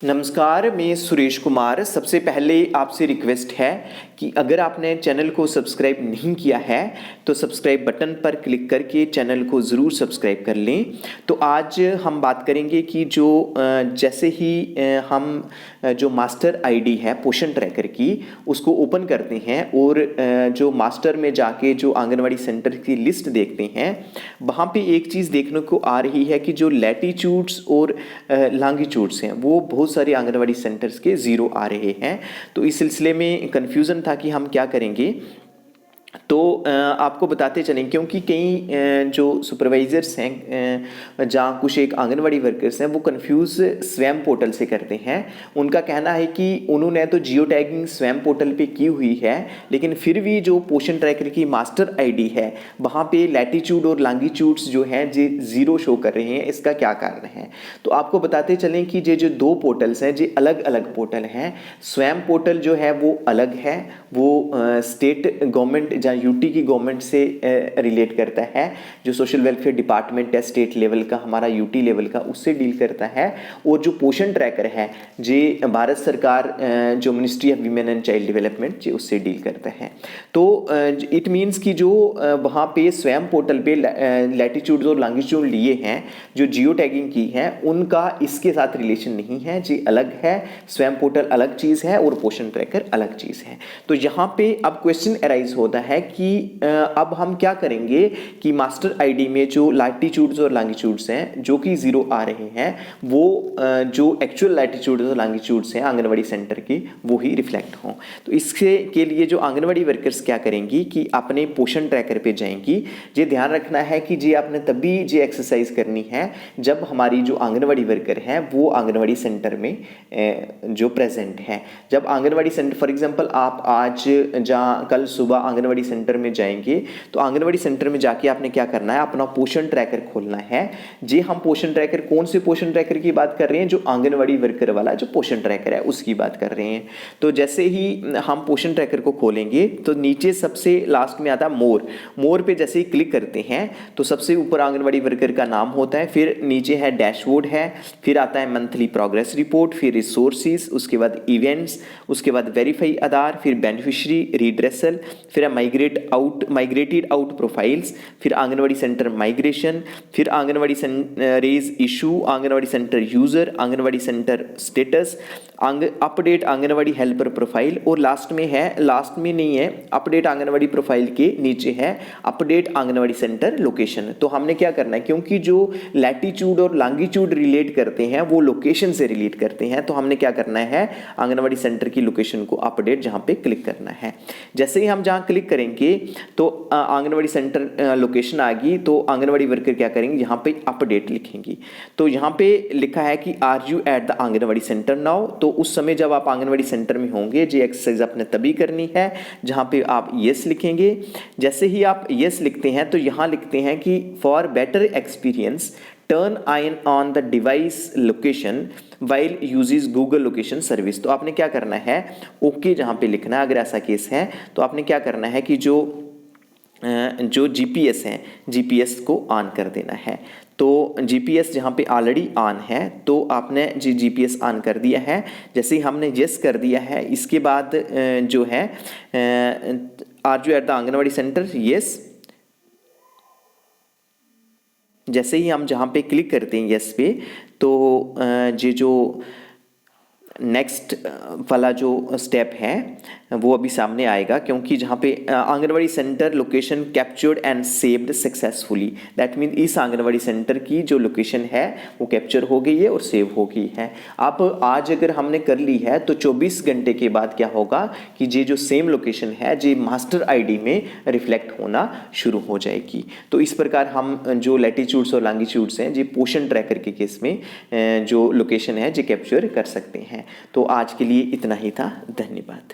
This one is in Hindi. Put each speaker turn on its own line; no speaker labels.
नमस्कार, मैं सुरेश कुमार। सबसे पहले आपसे रिक्वेस्ट है कि अगर आपने चैनल को सब्सक्राइब नहीं किया है तो सब्सक्राइब बटन पर क्लिक करके चैनल को ज़रूर सब्सक्राइब कर लें। तो आज हम बात करेंगे कि जैसे ही हम जो मास्टर आईडी है पोषण ट्रैकर की उसको ओपन करते हैं और जो मास्टर में जाके जो आंगनवाड़ी सेंटर की लिस्ट देखते हैं, वहाँ पे एक चीज़ देखने को आ रही है कि जो लैटीट्यूड्स और लॉन्गिट्यूड्स हैं वो बहुत सारे आंगनवाड़ी सेंटर्स के ज़ीरो आ रहे हैं। तो इस सिलसिले में कन्फ्यूज़न था कि हम क्या करेंगे। तो आपको बताते चलें, क्योंकि कई जो सुपरवाइज़र्स हैं जहाँ कुछ एक आंगनवाड़ी वर्कर्स हैं वो कंफ्यूज स्वयं पोर्टल से करते हैं। उनका कहना है कि उन्होंने तो जियो टैगिंग स्वयं पोर्टल पे की हुई है, लेकिन फिर भी जो पोषण ट्रैकर की मास्टर आईडी है वहाँ पे लैटीट्यूड और लॉन्गिट्यूड्स जो हैं जे ज़ीरो शो कर रहे हैं। इसका क्या कारण है? तो आपको बताते चलें कि ये जो दो पोर्टल्स हैं ये अलग अलग पोर्टल हैं। स्वयं पोर्टल जो है वो अलग है, वो स्टेट गवर्नमेंट जहाँ यूटी की गवर्नमेंट से रिलेट करता है। जो सोशल वेलफेयर डिपार्टमेंट है स्टेट लेवल का, हमारा यूटी लेवल का, उससे डील करता है। और जो पोषण ट्रैकर है जे भारत सरकार जो ministry of women and child development जे उससे डील करता है। तो इट मीन्स कि जो वहाँ पे स्वयं पोर्टल पे लैटीट्यूड और लॉन्गिट्यूड लिए हैं, जो जियो टैगिंग की है, उनका इसके साथ रिलेशन नहीं है, जी अलग है। स्वयं पोर्टल अलग चीज़ है और पोषण ट्रैकर अलग चीज़ है। तो यहाँ पे अब क्वेश्चन अराइज होता है कि अब हम क्या करेंगे कि मास्टर आईडी में जो लैटीट्यूड्स और लॉन्गिट्यूड्स हैं जो कि ज़ीरो आ रहे हैं, वो जो एक्चुअल लैटीट्यूड्स और लॉन्गिट्यूड्स हैं आंगनवाड़ी सेंटर की वो ही रिफ्लेक्ट हों। तो इसके के लिए जो आंगनवाड़ी वर्कर्स क्या करेंगी कि अपने पोषण ट्रैकर पे जाएंगी। ये ध्यान रखना है कि जी आपने तभी ये एक्सरसाइज करनी है जब हमारी जो आंगनवाड़ी वर्कर है वो आंगनवाड़ी सेंटर में जो प्रेजेंट है। जब आंगनवाड़ी सेंटर फॉर एग्जांपल आप आज जहाँ कल सुबह आंगनवाड़ी सेंटर में जाएंगे तो आंगनवाड़ी सेंटर में जाके आपने क्या करना है, अपना पोषण ट्रैकर खोलना है। जी हम पोषण ट्रैकर, कौन से पोषण ट्रैकर की बात कर रहे हैं? जो आंगनवाड़ी वर्कर वाला जो पोषण ट्रैकर है उसकी बात कर रहे हैं। तो जैसे ही हम पोषण ट्रैकर को खोलेंगे तो नीचे सबसे लास्ट में आता है मोर पे जैसे ही क्लिक करते हैं तो सबसे ऊपर आंगनवाड़ी वर्कर का नाम होता है, फिर नीचे है डैशबोर्ड है, फिर आता है मंथली प्रोग्रेस रिपोर्ट, फिर रिसोर्सेज, उसके बाद इवेंट्स, उसके बाद वेरीफाई आधार, फिर बेनिफिशियरी रिड्रेसल, फिर है माइग्रेटेड आउट प्रोफाइल्स, फिर आंगनवाड़ी सेंटर माइग्रेशन, फिर anganwadi raise issue, anganwadi centre user, anganwadi centre status, update anganwadi helper profile, और लास्ट में नहीं है अपडेट आंगनवाड़ी प्रोफाइल के नीचे है अपडेट आंगनवाड़ी सेंटर लोकेशन। तो हमने क्या करना है, क्योंकि जो लैटीट्यूड और लॉन्गिट्यूड रिलेट करते हैं वो लोकेशन से रिलेट करते हैं, तो हमने क्या करना है आंगनवाड़ी सेंटर की लोकेशन को अपडेट जहां पे क्लिक करना है। जैसे ही हम जहां क्लिक करेंगे तो आंगनवाड़ी सेंटर लोकेशन आ गई। तो आंगनवाड़ी वर्कर क्या करेंगे, यहाँ पे अपडेट लिखेंगी। तो यहाँ पे लिखा है कि are you at the anganwadi centre now. तो उस समय जब आप आंगनवाड़ी सेंटर में होंगे ये एक्सरसाइज आपने तभी करनी है जहां पे आप यस लिखेंगे। जैसे ही आप यस लिखते हैं तो यहाँ लिखते हैं कि for better experience turn on the device location while uses Google location service. तो आपने क्या करना है, ओके जहाँ पे लिखना है। अगर ऐसा केस है तो आपने क्या करना है कि जो जीपीएस है जीपीएस को ऑन कर देना है। तो जीपीएस जहाँ पे ऑलरेडी ऑन है तो आपने जीपीएस ऑन कर दिया है। जैसे ही हमने यस कर दिया है इसके बाद जो है are you at the anganwadi centre yes. जैसे ही हम जहाँ पे क्लिक करते हैं यस पे तो ये जो नेक्स्ट वाला जो स्टेप है वो अभी सामने आएगा, क्योंकि जहाँ पे anganwadi centre location captured and saved successfully, that mean इस आंगनवाड़ी सेंटर की जो लोकेशन है वो कैप्चर हो गई है और सेव हो गई है। अब आज अगर हमने कर ली है तो 24 घंटे के बाद क्या होगा कि ये जो सेम लोकेशन है ये मास्टर आईडी में रिफ्लेक्ट होना शुरू हो जाएगी। तो इस प्रकार हम जो लैटीट्यूड्स और लॉन्गिट्यूड्स हैं ये पोषण ट्रैकर के केस में जो लोकेशन है ये कैप्चर कर सकते हैं। तो आज के लिए इतना ही था। धन्यवाद।